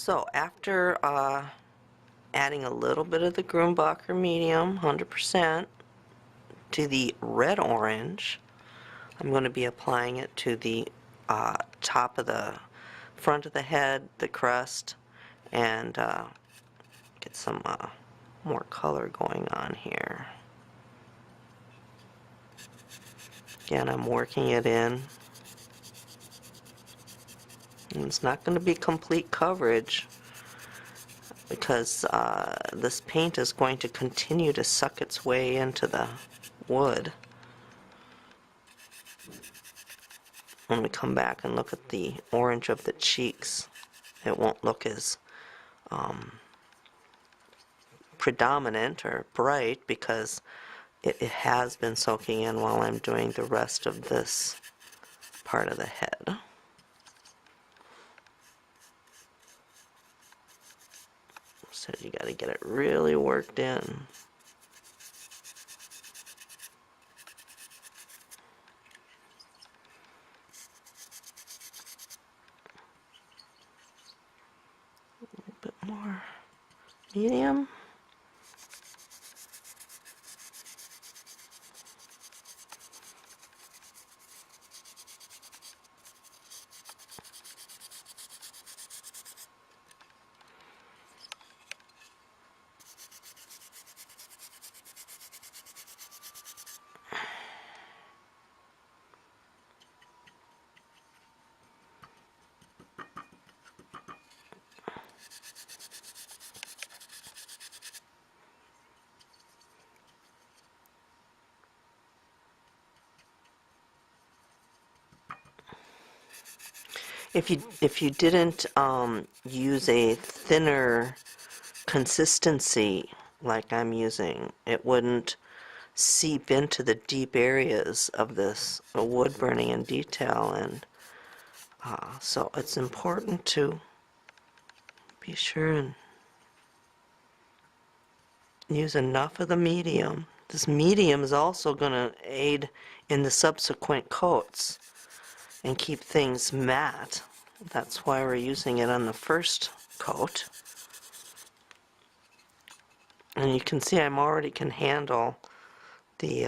So after adding a little bit of the Grumbacher Medium, 100%, to the red orange, I'm going to be applying it to the top of the front of the head, the crest, and get some more color going on here. Again, I'm working it in. And it's not going to be complete coverage because this paint is going to continue to suck its way into the wood. When we come back and look at the orange of the cheeks, it won't look as predominant or bright because it has been soaking in while I'm doing the rest of this part of the head. So you got to get it really worked in. A little bit more medium. If you didn't use a thinner consistency like I'm using, it wouldn't seep into the deep areas of this wood burning in detail, and so it's important to be sure and use enough of the medium. This medium is also going to aid in the subsequent coats and keep things matte. That's why we're using it on the first coat. And you can see I'm already can handle the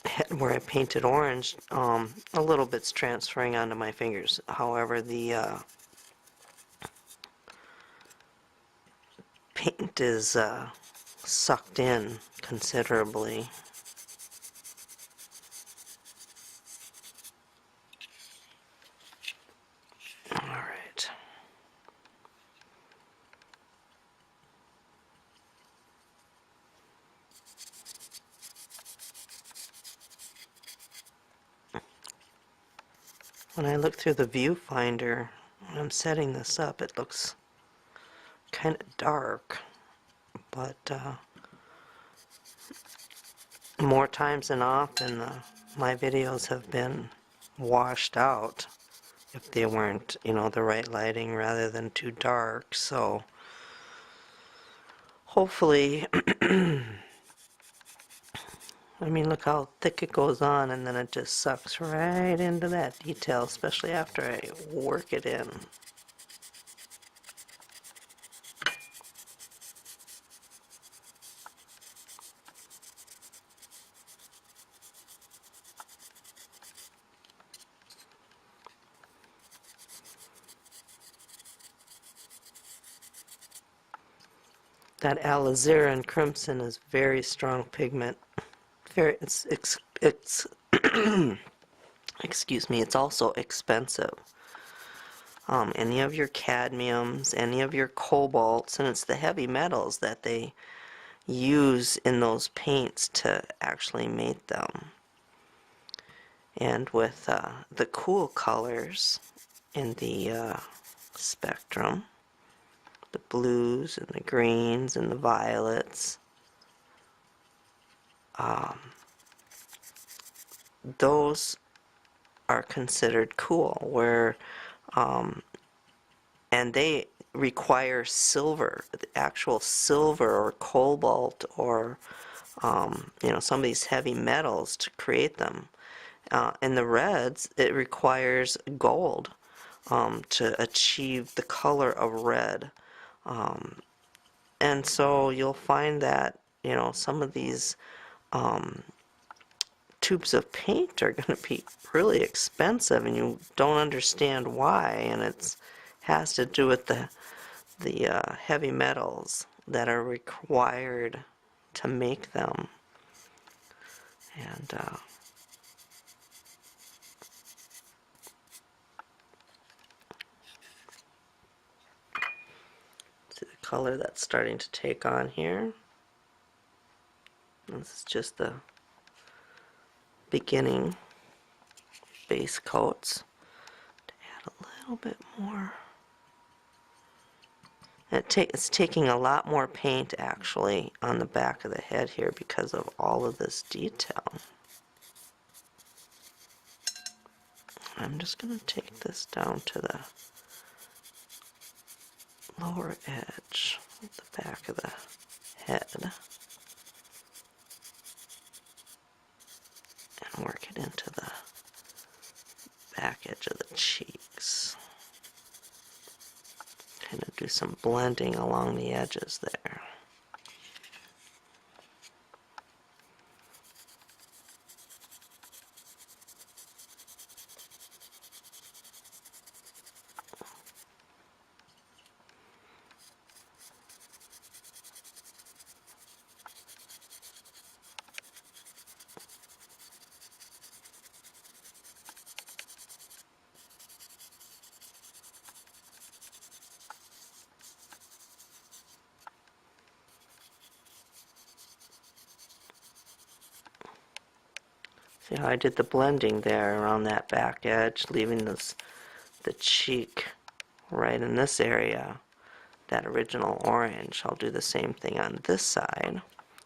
head where I painted orange. A little bit's transferring onto my fingers. However, the paint is sucked in considerably. Alright. When I look through the viewfinder, when I'm setting this up, it looks kind of dark, but more times than often my videos have been washed out if they weren't, you know, the right lighting rather than too dark. So hopefully I mean, look how thick it goes on, and then it just sucks right into that detail, especially after I work it in. That alizarin crimson is very strong pigment. It's excuse me, it's also expensive. Any of your cadmiums, any of your cobalts, and it's the heavy metals that they use in those paints to actually make them. And with the cool colors in the spectrum, the blues and the greens and the violets, those are considered cool, where and they require silver, the actual silver or cobalt or you know, some of these heavy metals to create them. In the reds, it requires gold to achieve the color of red. Um, and so you'll find that, you know, some of these tubes of paint are going to be really expensive, and you don't understand why, and it has to do with the heavy metals that are required to make them. And see the color that's starting to take on here. This is just the beginning base coats. To add a little bit more. It's taking a lot more paint actually on the back of the head here because of all of this detail. I'm just going to take this down to the lower edge of the back of the head and work it into the back edge of the cheeks. Kind of do some blending along the edges there. See how I did the blending there around that back edge, leaving the cheek right in this area, that original orange. I'll do the same thing on this side.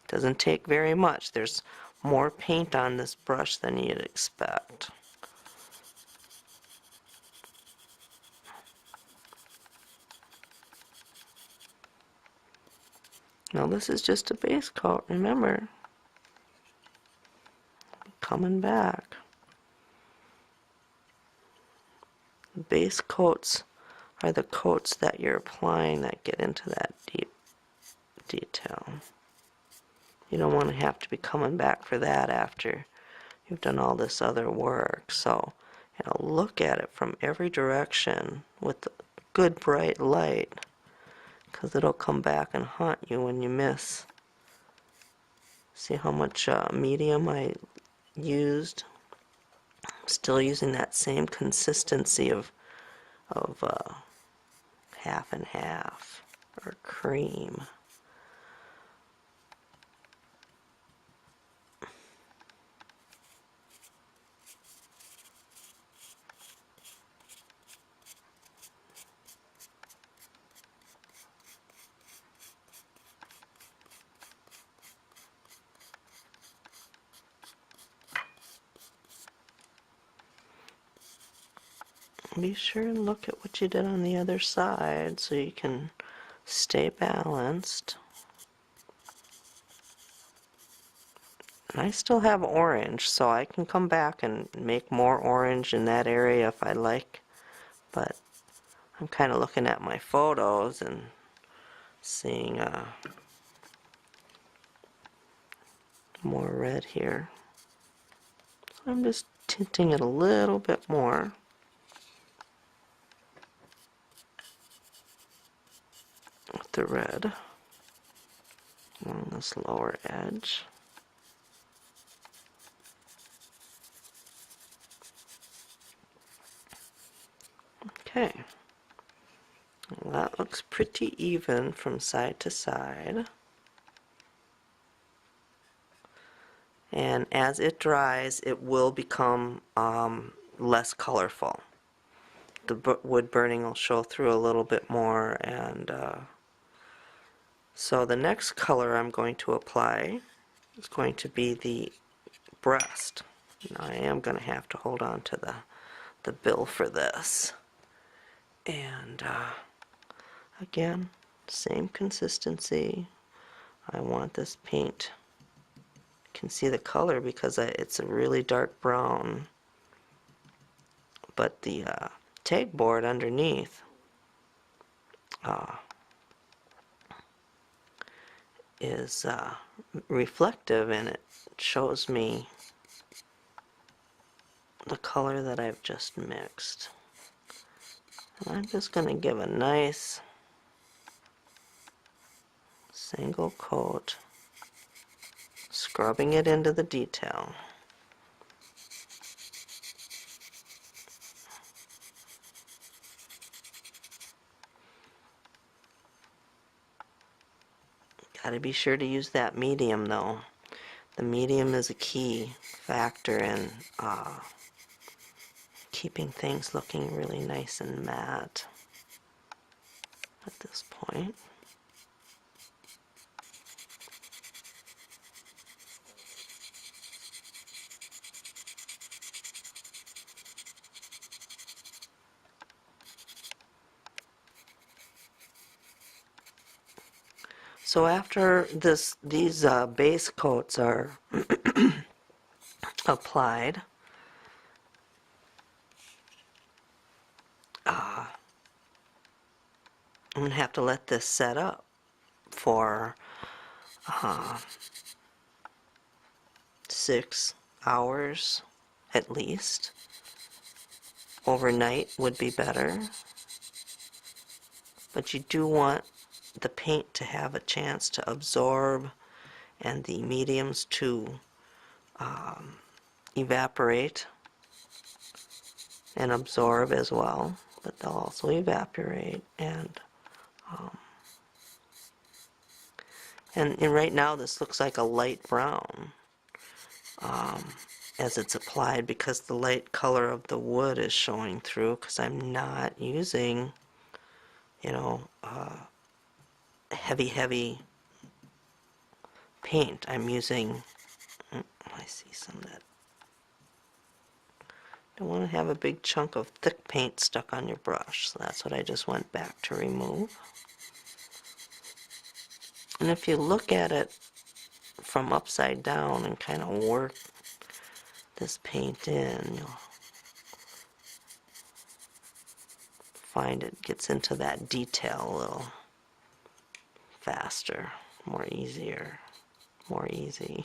Doesn't take very much. There's more paint on this brush than you'd expect. Now this is just a base coat, remember. Coming back. Base coats are the coats that you're applying that get into that deep detail. You don't want to have to be coming back for that after you've done all this other work. So, you know, look at it from every direction with good bright light, because it'll come back and haunt you when you miss. See how much medium I used? I'm still using that same consistency of half and half, or cream. Be sure and look at what you did on the other side so you can stay balanced. And I still have orange, so I can come back and make more orange in that area if I like. But I'm kind of looking at my photos and seeing more red here. So I'm just tinting it a little bit more. With the red along this lower edge. Okay, well, that looks pretty even from side to side. And as it dries, it will become less colorful. The wood burning will show through a little bit more, and so the next color I'm going to apply is going to be the breast. Now I am going to have to hold on to the bill for this. And again, same consistency. I want this paint can see the color because it's a really dark brown, but the tag board underneath is reflective, and it shows me the color that I've just mixed. And I'm just going to give a nice single coat, scrubbing it into the detail. Got to be sure to use that medium though. The medium is a key factor in keeping things looking really nice and matte at this point. So after these base coats are applied, I'm going to have to let this set up for 6 hours at least. Overnight would be better, but you do want the paint to have a chance to absorb and the mediums to evaporate and absorb as well, but they'll also evaporate. And right now this looks like a light brown as it's applied because the light color of the wood is showing through, because I'm not using, you know, heavy paint. I'm using, I see some of that. Don't want to have a big chunk of thick paint stuck on your brush, so that's what I just went back to remove. And if you look at it from upside down and kind of work this paint in, you'll find it gets into that detail a little faster, more easy. More easier.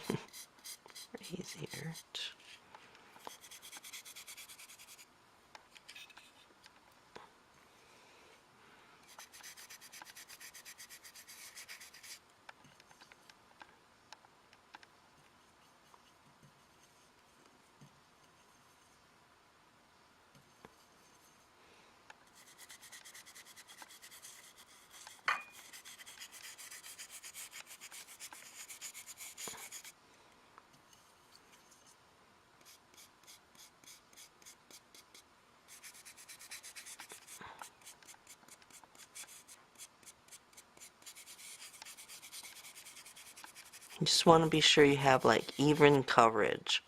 You just want to be sure you have like even coverage.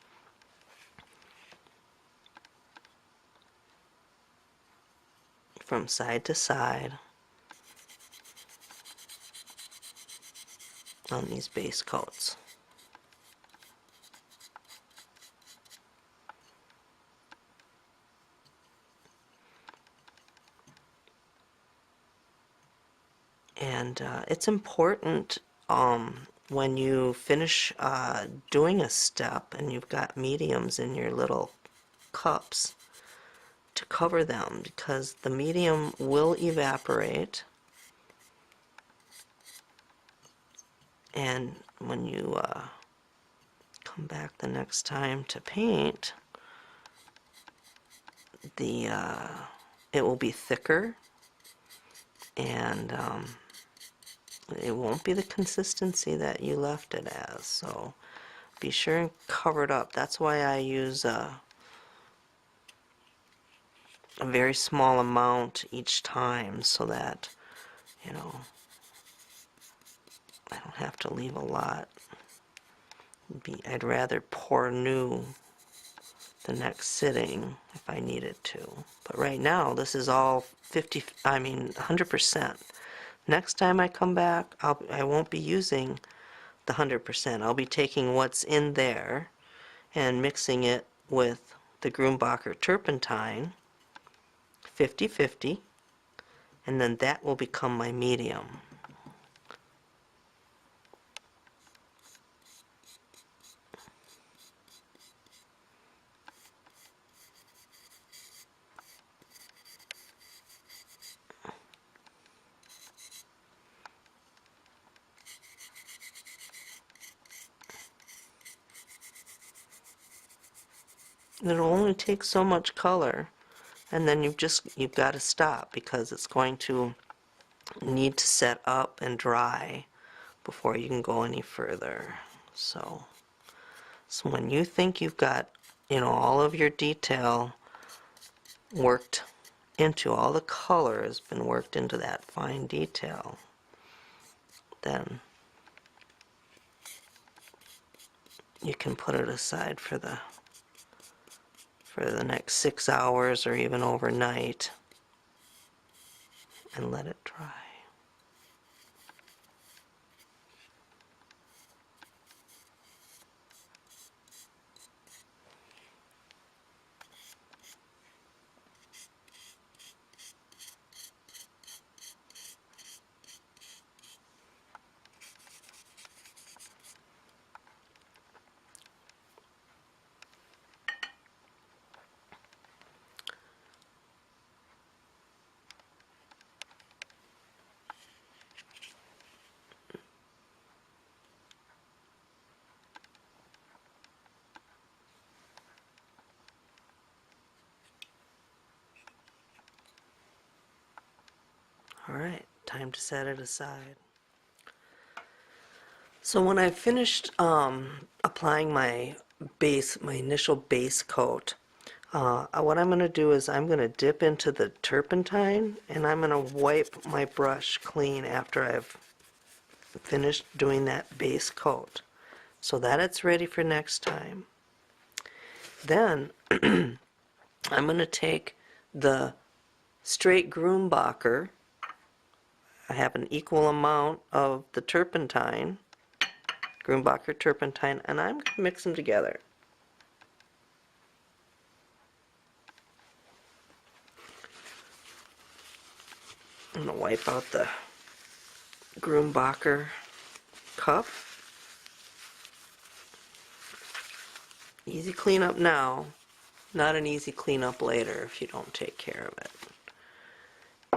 From side to side on these base coats. And it's important when you finish doing a step and you've got mediums in your little cups to cover them, because the medium will evaporate, and when you come back the next time to paint, it will be thicker, and it won't be the consistency that you left it as. So be sure and cover it up. That's why I use a very small amount each time, so that, you know, I don't have to leave a lot. I'd rather pour new the next sitting if I needed to. But right now this is all 100%. Next time I come back, I won't be using the 100%. I'll be taking what's in there and mixing it with the Grumbacher turpentine 50-50, and then that will become my medium. It'll only take so much color, and then you've got to stop because it's going to need to set up and dry before you can go any further. So when you think you've got, all of your detail worked into, all the color has been worked into that fine detail, then you can put it aside for the next 6 hours or even overnight and let it dry. Alright, time to set it aside. So when I finished applying my initial base coat, what I'm going to do is I'm going to dip into the turpentine and I'm going to wipe my brush clean after I've finished doing that base coat so that it's ready for next time. Then I'm going to take the straight Grumbacher. I have an equal amount of the turpentine, Grumbacher turpentine, and I'm going to mix them together. I'm going to wipe out the Grumbacher cup. Easy cleanup now, not an easy cleanup later if you don't take care of it.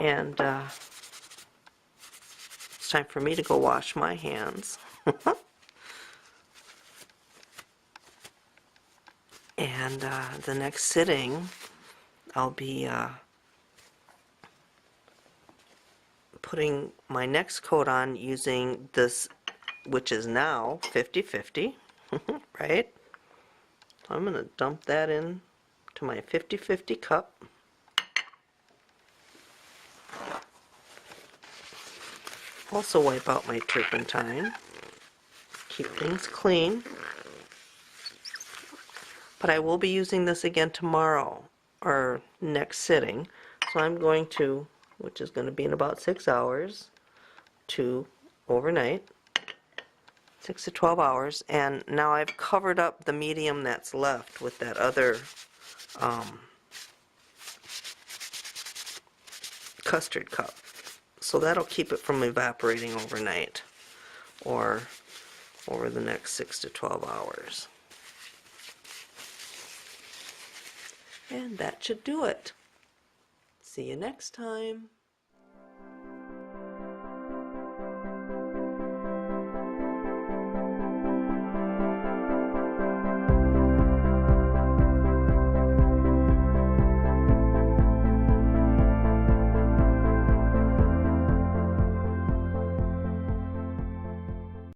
And it's time for me to go wash my hands. And the next sitting, I'll be putting my next coat on using this, which is now 50-50, right? So I'm going to dump that in to my 50-50 cup. Also wipe out my turpentine. Keep things clean. But I will be using this again tomorrow, or next sitting. So I'm going to, which is going to be in about 6 hours to overnight, 6 to 12 hours. And now I've covered up the medium that's left with that other custard cup. So that'll keep it from evaporating overnight or over the next 6 to 12 hours. And that should do it. See you next time.